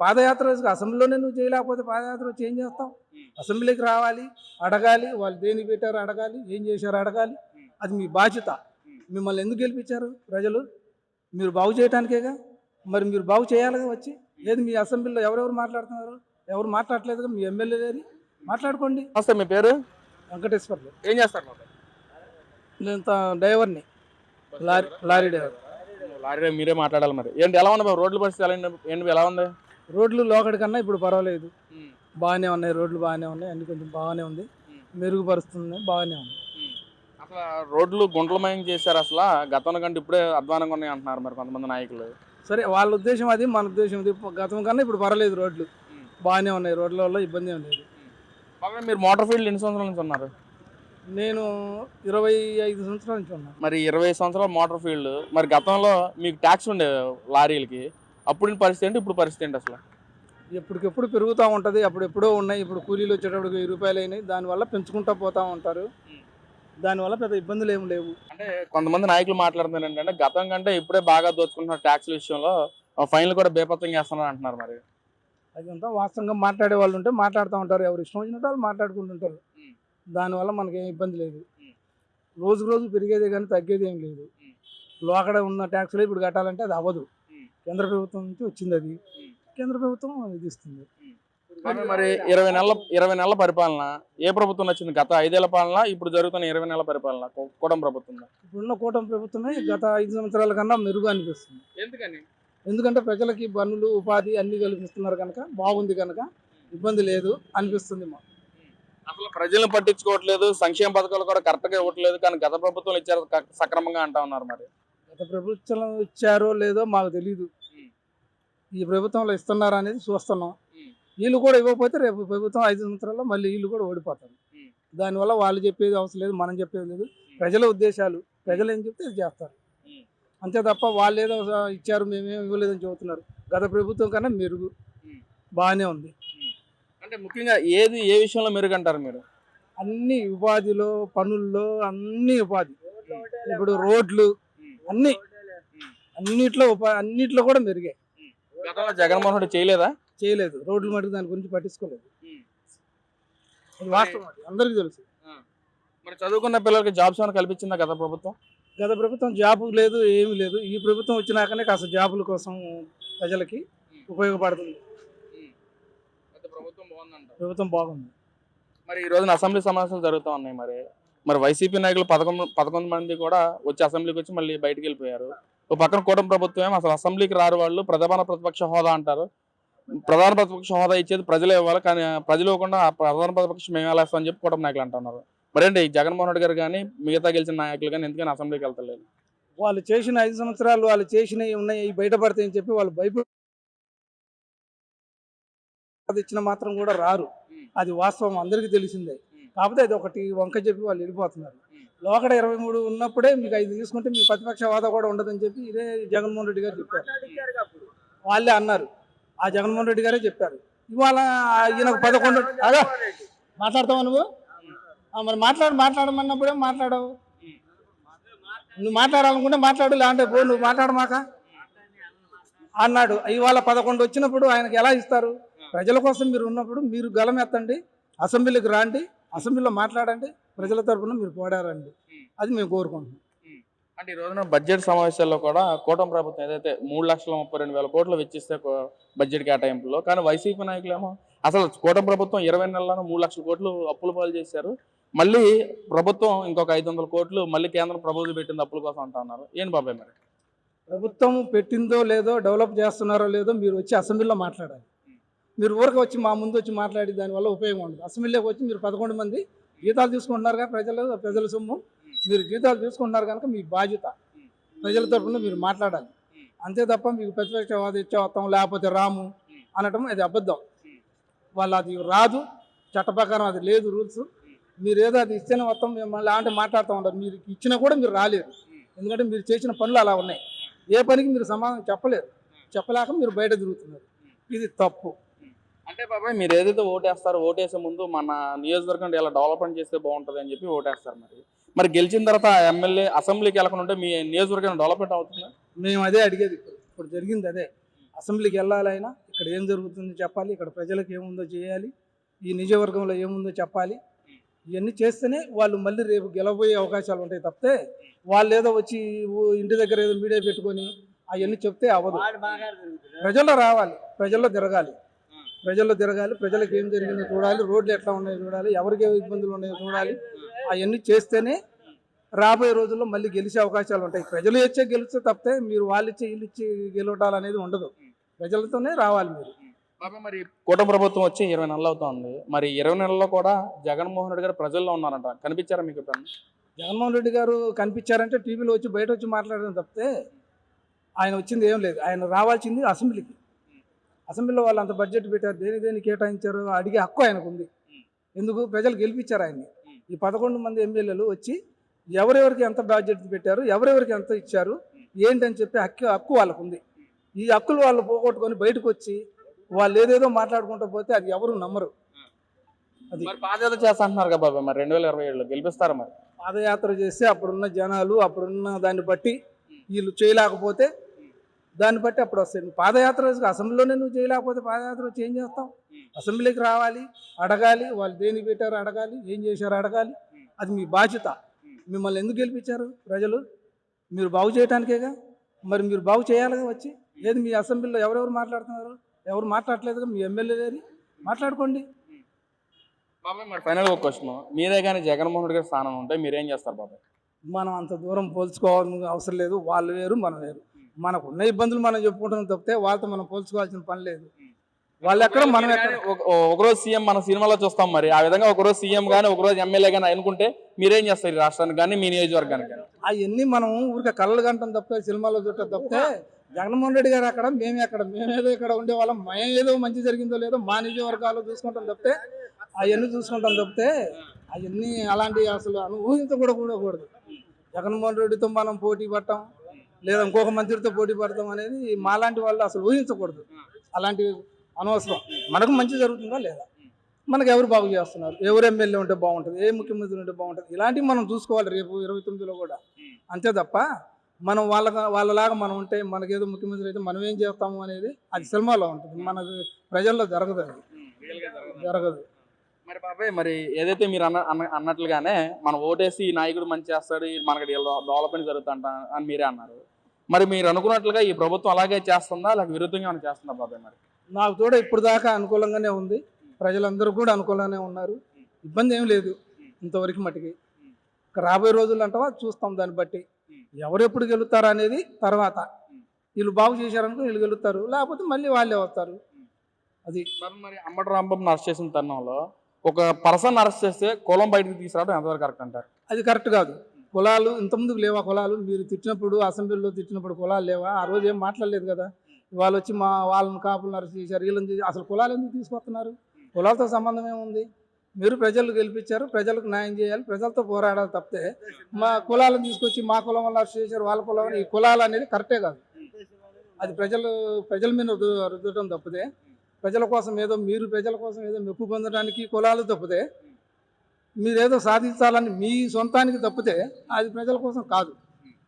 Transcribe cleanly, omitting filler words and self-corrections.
పాదయాత్ర అసెంబ్లీలోనే నువ్వు చేయలేకపోతే పాదయాత్ర వచ్చి ఏం చేస్తావు? అసెంబ్లీకి రావాలి, అడగాలి, వాళ్ళు దేనికి పెట్టారో అడగాలి, ఏం చేశారో అడగాలి. అది మీ బాధ్యత. మిమ్మల్ని ఎందుకు గెలిపించారు ప్రజలు? మీరు బాగు చేయడానికేగా. మరి మీరు బాగు చేయాలిగా వచ్చి. ఏది మీ అసెంబ్లీలో ఎవరెవరు మాట్లాడుతున్నారు? ఎవరు మాట్లాడలేదుగా. మీ ఎమ్మెల్యే గారి మాట్లాడుకోండి. నమస్తే, మీ పేరు? వెంకటేశ్వర్లు. ఏం చేస్తారు బాబాయ్? నేను డ్రైవర్ని, లారీ డ్రైవర్. లారీ మీరే మాట్లాడాలి మరి. ఏంటి, ఎలా ఉంది బాబు రోడ్ల పరిస్థితి? ఏంటి, ఎలా ఉంది? రోడ్లు లోకడి కన్నా ఇప్పుడు పర్వాలేదు, బాగానే ఉన్నాయి. రోడ్లు బాగానే ఉన్నాయి, అన్ని కొంచెం బాగానే ఉంది, మెరుగుపరుస్తుంది, బాగానే ఉంది. అసలు రోడ్లు గుంటలమయం చేశారు. అసలు గతం కంటే ఇప్పుడే అధ్వానంగా ఉన్నాయి అంటున్నారు మరి కొంతమంది నాయకులు. సరే, వాళ్ళ ఉద్దేశం అది, మన ఉద్దేశం ఇది. గతం కన్నా ఇప్పుడు పర్వాలేదు, రోడ్లు బాగానే ఉన్నాయి, రోడ్ల వల్ల ఇబ్బంది ఏం లేదు. బాబాయ్, మీరు మోటార్ ఫీల్డ్ ఎన్ని సంవత్సరాల నుంచి ఉన్నారు? నేను 25 సంవత్సరాల నుంచి ఉన్నాను. మరి 20 సంవత్సరాల మోటార్ ఫీల్డ్. మరి గతంలో మీకు ట్యాక్స్ ఉండే లారీలకి, అప్పుడు పరిస్థితి ఏంటి, ఇప్పుడు పరిస్థితి ఏంటి అసలు? ఎప్పటికెప్పుడు పెరుగుతూ ఉంటుంది. అప్పుడు ఎప్పుడో ఉన్నాయి, ఇప్పుడు కూలీలు వచ్చేటప్పుడు 1000 రూపాయలు అయినాయి. దానివల్ల పెంచుకుంటూ పోతూ ఉంటారు. దానివల్ల పెద్ద ఇబ్బందులు ఏమి లేవు. అంటే కొంతమంది నాయకులు మాట్లాడుతున్నారు ఏంటంటే, గతం కంటే ఇప్పుడే బాగా దోచుకుంటున్నారు ట్యాక్స్ విషయంలో, ఫైన్లు కూడా బేపత్తంగా వేస్తున్నారు అంటున్నారు. మరి అదంతా వాస్తవంగా మాట్లాడే వాళ్ళు ఉంటే మాట్లాడుతూ ఉంటారు. ఎవరు ఇష్టం వచ్చినట్టు వాళ్ళు మాట్లాడుకుంటుంటారు. దానివల్ల మనకేం ఇబ్బంది లేదు. రోజు రోజు పెరిగేదే కానీ తగ్గేది ఏం లేదు. లోకడ ఉన్న ట్యాక్స్లో ఇప్పుడు కట్టాలంటే అది అవ్వదు. కేంద్ర ప్రభుత్వం నుంచి వచ్చింది, అది కేంద్ర ప్రభుత్వం ఇది ఇస్తుంది. మరి 20 నెలల పరిపాలన ఏ ప్రభుత్వం నచ్చింది? గత 5 ఏళ్ల పాలన, ఇప్పుడు జరుగుతున్న 20 నెలల పరిపాలన కూటమి ప్రభుత్వం? ఇప్పుడున్న కూటమి ప్రభుత్వమే గత 5 సంవత్సరాల కన్నా మెరుగు అనిపిస్తుంది. ఎందుకని? ఎందుకంటే ప్రజలకి పనులు, ఉపాధి అన్ని కల్పిస్తున్నారు కనుక, బాగుంది కనుక ఇబ్బంది లేదు అనిపిస్తుంది. అసలు ప్రజలను పట్టించుకోవట్లేదు, సంక్షేమ పథకాలు కూడా కరెక్ట్గా ఇవ్వట్లేదు, కానీ గత ప్రభుత్వం ఇచ్చారు సక్రమంగా అంటా ఉన్నారు. మరి గత ప్రభుత్వం ఇచ్చారో లేదో మాకు తెలియదు. ఈ ప్రభుత్వంలో ఇస్తున్నారా అనేది చూస్తున్నాం. వీళ్ళు కూడా ఇవ్వకపోతే రేపు ప్రభుత్వం 5 సంవత్సరాల్లో మళ్ళీ వీళ్ళు కూడా ఓడిపోతారు. దానివల్ల వాళ్ళు చెప్పేది అవసరం లేదు, మనం చెప్పేది లేదు. ప్రజల ఉద్దేశాలు, ప్రజలు ఏం చెప్తే అది చేస్తారు. అంతే తప్ప వాళ్ళు ఏదో ఇచ్చారు మేమేం ఇవ్వలేదని చెబుతున్నారు. గత ప్రభుత్వం కన్నా మెరుగు బాగానే ఉంది. అంటే ముఖ్యంగా ఏ విషయంలో మెరుగంటారు మీరు? అన్ని ఉపాధిలో, పనుల్లో అన్ని ఉపాధి. ఇప్పుడు రోడ్లు అన్నిట్లో కూడా మెరుగే. గతంలో జగన్మోహన్ రెడ్డి చేయలేదు. రోడ్లు మటుకు దాని గురించి పట్టించుకోలేదు. అది వాస్తవం, అందరికీ తెలుసు. మరి చదువుకున్న పిల్లలకి జాబ్స్ ఏమైనా కల్పించిందా గత ప్రభుత్వం? గత ప్రభుత్వం జాబ్ లేదు, ఏమీ లేదు. ఈ ప్రభుత్వం వచ్చినాకనే కాస్త జాబుల కోసం ప్రజలకి ఉపయోగపడుతుంది. ప్రభుత్వం బాగుంది. మరి ఈ రోజున అసెంబ్లీ సమావేశాలు జరుగుతూ ఉన్నాయి. మరి వైసీపీ నాయకులు 11 మంది కూడా వచ్చి అసెంబ్లీకి వచ్చి మళ్ళీ బయటకు వెళ్ళిపోయారు. ఒక పక్కన కూటమి ప్రభుత్వం ఏమో అసలు అసెంబ్లీకి రారు, వాళ్ళు ప్రధాన ప్రతిపక్ష హోదా అంటారు. ప్రధాన ప్రతిపక్ష హోదా ఇచ్చేది ప్రజలే ఇవ్వాలి, కానీ ప్రజలు ఇవ్వకుండా ప్రధాన ప్రతిపక్షం మేము వేస్తామని చెప్పి కూటమి నాయకులు అంటున్నారు. మరేంటి జగన్మోహన్ రెడ్డి గారు కానీ మిగతా గెలిచిన నాయకులు కానీ ఎందుకని అసెంబ్లీకి వెళ్తలేదు? వాళ్ళు చేసిన 5 సంవత్సరాలు వాళ్ళు చేసినవి ఉన్నాయి, బయటపడతాయని చెప్పి వాళ్ళు భయపడి ఇచ్చిన మాత్రం కూడా రారు. అది వాస్తవం, అందరికీ తెలిసిందే. కాకపోతే అది ఒకటి వంక చెప్పి వాళ్ళు వెళ్ళిపోతున్నారు. లోకడ 23 ఉన్నప్పుడే మీకు 5 తీసుకుంటే మీ ప్రతిపక్ష హోదా కూడా ఉండదని చెప్పి ఇదే జగన్మోహన్ రెడ్డి గారు చెప్పారు. వాళ్ళే అన్నారు, ఆ జగన్మోహన్ రెడ్డి గారే చెప్పారు. ఇవాళ ఈయనకు 11 మాట్లాడతావా నువ్వు? మరి మాట్లాడమన్నప్పుడే మాట్లాడవు. నువ్వు మాట్లాడాలనుకుంటే మాట్లాడు, లేదంటే పో, నువ్వు మాట్లాడమాక అన్నాడు. ఇవాళ 11 వచ్చినప్పుడు ఆయనకు ఎలా ఇస్తారు? ప్రజల కోసం మీరు ఉన్నప్పుడు మీరు గలం ఎత్తండి, అసెంబ్లీకి రాండి, అసెంబ్లీలో మాట్లాడండి, ప్రజల తరఫున మీరు పోరాడండి. అది మేము కోరుకుంటున్నాం. అంటే ఈ రోజున బడ్జెట్ సమావేశాల్లో కూడా కూటమి ప్రభుత్వం ఏదైతే 3,32,000 కోట్లు వెచ్చిస్తే బడ్జెట్ కేటాయింపులో, కానీ వైసీపీ నాయకులేమో అసలు కూటమి ప్రభుత్వం 20 నెలలను 3 లక్షల కోట్లు అప్పుల పాలు చేశారు, మళ్ళీ ప్రభుత్వం ఇంకొక 500 కోట్లు మళ్ళీ కేంద్రం ప్రభుత్వం పెట్టింది అప్పుల కోసం అంటా ఉన్నారు. ఏంటి బాబాయ్ మరి? ప్రభుత్వం పెట్టిందో లేదో, డెవలప్ చేస్తున్నారో లేదో మీరు వచ్చి అసెంబ్లీలో మాట్లాడాలి. మీరు ఊరికి వచ్చి మా ముందు వచ్చి మాట్లాడి దానివల్ల ఉపయోగం ఉండదు. అసెంబ్లీలోకి వచ్చి మీరు 11 మంది జీతాలు తీసుకుంటున్నారుగా, ప్రజల సొమ్ము మీరు జీతాలు తీసుకుంటున్నారు కనుక మీ బాధ్యత ప్రజల తరఫున మీరు మాట్లాడాలి. అంతే తప్ప మీకు ప్రతిపక్ష హోదా ఇచ్చే వస్తాం లేకపోతే రాము అనటం అది అబద్ధం. వాళ్ళు అది రాదు, చట్ట ప్రకారం అది లేదు రూల్స్. మీరు ఏదో అది ఇస్తేనే వస్తాం మిమ్మల్ని అంటే మాట్లాడుతూ ఉంటారు. మీరు ఇచ్చినా కూడా మీరు రాలేరు, ఎందుకంటే మీరు చేసిన పనులు అలా ఉన్నాయి. ఏ పనికి మీరు సమాధానం చెప్పలేరు, చెప్పలేక మీరు బయట తిరుగుతున్నారు. ఇది తప్పు. అంటే బాబాయ్, మీరు ఏదైతే ఓటేస్తారో ఓటేసే ముందు మన నియోజకవర్గం ఎలా డెవలప్మెంట్ చేస్తే బాగుంటుంది అని చెప్పి ఓటేస్తారు. మరి గెలిచిన తర్వాత ఎమ్మెల్యే అసెంబ్లీకి వెళ్ళకుండా ఉంటే మీ నియోజకవర్గం డెవలప్మెంట్ అవుతుందా? మేము అదే అడిగేది. ఇప్పుడు జరిగింది అదే. అసెంబ్లీకి వెళ్ళాలైనా ఇక్కడ ఏం జరుగుతుందో చెప్పాలి, ఇక్కడ ప్రజలకు ఏముందో చేయాలి, ఈ నియోజకవర్గంలో ఏముందో చెప్పాలి. ఇవన్నీ చేస్తేనే వాళ్ళు మళ్ళీ రేపు గెలవబోయే అవకాశాలు ఉంటాయి తప్పితే వాళ్ళు ఏదో వచ్చి ఇంటి దగ్గర ఏదో మీడియా పెట్టుకొని అవన్నీ చెప్తే అవ్వదు. ప్రజల్లో రావాలి, ప్రజల్లో తిరగాలి, ప్రజలకు ఏం జరిగిందో చూడాలి, రోడ్లు ఎట్లా ఉన్నాయో చూడాలి, ఎవరికి ఏ ఇబ్బందులు ఉన్నాయో చూడాలి. అవన్నీ చేస్తేనే రాబోయే రోజుల్లో మళ్ళీ గెలిచే అవకాశాలు ఉంటాయి. ప్రజలు ఇచ్చే గెలిస్తే తప్పితే మీరు వాళ్ళు ఇచ్చి వీళ్ళు ఇచ్చి గెలవటాలు అనేది ఉండదు. ప్రజలతోనే రావాలి మీరు. బాబాయ్ మరి కూటమి ప్రభుత్వం వచ్చి 20 నెలలు అవుతుంది. మరి 20 నెలల్లో కూడా జగన్మోహన్ రెడ్డి గారు ప్రజల్లో ఉన్నారంట, కనిపించారా మీకు ఎప్పుడన్నా? జగన్మోహన్ రెడ్డి గారు కనిపించారంటే టీవీలో వచ్చి బయట వచ్చి మాట్లాడడం తప్పితే ఆయన వచ్చింది ఏం లేదు. ఆయన రావాల్సింది అసెంబ్లీకి. అసెంబ్లీలో వాళ్ళు అంత బడ్జెట్ పెట్టారు, దేని కేటాయించారు అడిగే హక్కు ఆయనకు ఉంది. ఎందుకు? ప్రజలు గెలిపించారు ఆయన్ని. ఈ 11 మంది ఎమ్మెల్యేలు వచ్చి ఎవరెవరికి ఎంత బడ్జెట్ పెట్టారు, ఎవరెవరికి ఎంత ఇచ్చారు ఏంటని చెప్పి హక్కు వాళ్ళకు ఉంది. ఈ హక్కులు వాళ్ళు పోగొట్టుకొని బయటకు వచ్చి వాళ్ళు ఏదేదో మాట్లాడుకుంటూ పోతే అది ఎవరు నమ్మరు. అది మరి పాదయాత్ర చేస్తా అంటున్నారు కదా బాబాయ్, మరి 2027లో గెలిపిస్తారా? మరి పాదయాత్ర చేస్తే అప్పుడున్న జనాలు అప్పుడున్న దాన్ని బట్టి వీళ్ళు చేయలేకపోతే దాన్ని బట్టి అప్పుడు వస్తాయి. పాదయాత్ర అసెంబ్లీలోనే నువ్వు చేయలేకపోతే పాదయాత్ర వచ్చి ఏం చేస్తావు? అసెంబ్లీకి రావాలి, అడగాలి, వాళ్ళు దేనికి పెట్టారో అడగాలి, ఏం చేశారో అడగాలి. అది మీ బాధ్యత. మిమ్మల్ని ఎందుకు గెలిపించారు ప్రజలు? మీరు బాగు చేయడానికేగా. మరి మీరు బాగు చేయాలిగా వచ్చి. ఏది మీ అసెంబ్లీలో ఎవరెవరు మాట్లాడుతున్నారు? ఎవరు మాట్లాడలేదుగా. మీ ఎమ్మెల్యే గారి మాట్లాడుకోండి. బాబాయ్ మరి ఫైనల్ ఒక క్వశ్చన్, మీరే కానీ జగన్మోహన్ రెడ్డి గారి స్థానం ఉంటే మీరేం చేస్తారు బాబాయ్? మనం అంత దూరం పోల్చుకోవాలని అవసరం లేదు. వాళ్ళు వేరు, మనం వేరు. మనకు ఉన్న ఇబ్బందులు మనం చెప్పుకుంటాం తప్పితే వాళ్ళతో మనం పోల్చుకోవాల్సిన పని లేదు. వాళ్ళు ఎక్కడ, మనం ఎక్కడ. ఒకరోజు సీఎం మన సినిమాలో చూస్తాం, మరి ఆ విధంగా ఒకరోజు సీఎం కానీ ఒకరోజు ఎమ్మెల్యే కానీ అనుకుంటే మీరేం చేస్తారు ఈ రాష్ట్రానికి కానీ మీ నియోజకవర్గానికి కానీ? అవన్నీ మనం ఊరికే కళ్ళలు గంటం తప్పితే సినిమాలో చూడటం తప్పితే జగన్మోహన్ రెడ్డి గారు అక్కడ, మేమేదో ఇక్కడ ఉండేవాళ్ళం. మేము ఏదో మంచి జరిగిందో లేదో మా నియోజకవర్గాలు చూసుకుంటాం తప్పితే అవన్నీ చూసుకుంటాం తప్పితే అవన్నీ అలాంటివి అసలు ఊహించకూడదు. జగన్మోహన్ రెడ్డితో మనం పోటీ పడటం లేదా ఇంకొక మంత్రితో పోటీ పడతాం అనేది మాలాంటి వాళ్ళు అసలు ఊహించకూడదు. అలాంటివి అనవసరం. మనకు మంచి జరుగుతుందా లేదా, మనకు ఎవరు బాగు చేస్తున్నారు, ఎవరు ఎమ్మెల్యే ఉంటే బాగుంటుంది, ఏ ముఖ్యమంత్రి ఉంటే బాగుంటుంది, ఇలాంటివి మనం చూసుకోవాలి రేపు 29లో కూడా. అంతే తప్ప మనం వాళ్ళలాగా మనం ఉంటే మనకేదో ముఖ్యమంత్రి అయితే మనం ఏం చేస్తాము అనేది అది సినిమాలో ఉంటుంది. మనకు ప్రజల్లో జరగదు, అది జరగదు. మరి బాబాయ్ మరి ఏదైతే మీరు అన్నట్లుగానే మనం ఓటేసి ఈ నాయకుడు మంచి చేస్తాడు, మనకి డెవలప్మెంట్ జరుగుతుంట అని మీరే అన్నారు. మరి మీరు అనుకున్నట్లుగా ఈ ప్రభుత్వం అలాగే చేస్తుందా లేక విరుద్ధంగా ఏమైనా చేస్తుందా బాబాయ్? మరి నాకు కూడా ఇప్పుడు దాకా అనుకూలంగానే ఉంది. ప్రజలందరూ కూడా అనుకూలంగానే ఉన్నారు. ఇబ్బంది ఏం లేదు ఇంతవరకు మటుకి. రాబోయే రోజులు అంటావా చూస్తాం, దాన్ని బట్టి ఎవరెప్పుడు గెలుస్తారా అనేది తర్వాత. వీళ్ళు బాగు చేశారనుకో వీళ్ళు గెలుస్తారు, లేకపోతే మళ్ళీ వాళ్ళే వస్తారు. అది మరి అంబటి రాంబాబుని అరెస్ట్ చేసిన తరుణంలో ఒక పర్సన్ అరెస్ట్ చేస్తే కులం బయటకు తీసుకురావడం ఎంతవరకు కరెక్ట్ అంటారు? అది కరెక్ట్ కాదు. కులాలు ఇంతకుముందుకు లేవా? కులాలు మీరు తిట్టినప్పుడు, అసెంబ్లీలో తిట్టినప్పుడు కులాలు లేవా? ఆ రోజు ఏం మాట్లాడలేదు కదా. వాళ్ళు వచ్చి వాళ్ళని కాపులను అరెస్ట్ చేశారు, వీళ్ళని అసలు కులాలు ఎందుకు తీసుకొస్తున్నారు? కులాలతో సంబంధం ఏముంది? మీరు ప్రజలు గెలిపించారు, ప్రజలకు న్యాయం చేయాలి, ప్రజలతో పోరాడాలి తప్పితే మా కులాలను తీసుకొచ్చి మా కులం వల్ల అరెస్ట్ చేశారు, వాళ్ళ కులం, ఈ కులాలు అనేది కరెక్టే కాదు. అది ప్రజల మీద రుద్దటం తప్పితే ప్రజల కోసం ఏదో మెప్పు పొందడానికి కులాలు తప్పితే మీరేదో సాధించాలని మీ సొంతానికి తప్పితే అది ప్రజల కోసం కాదు.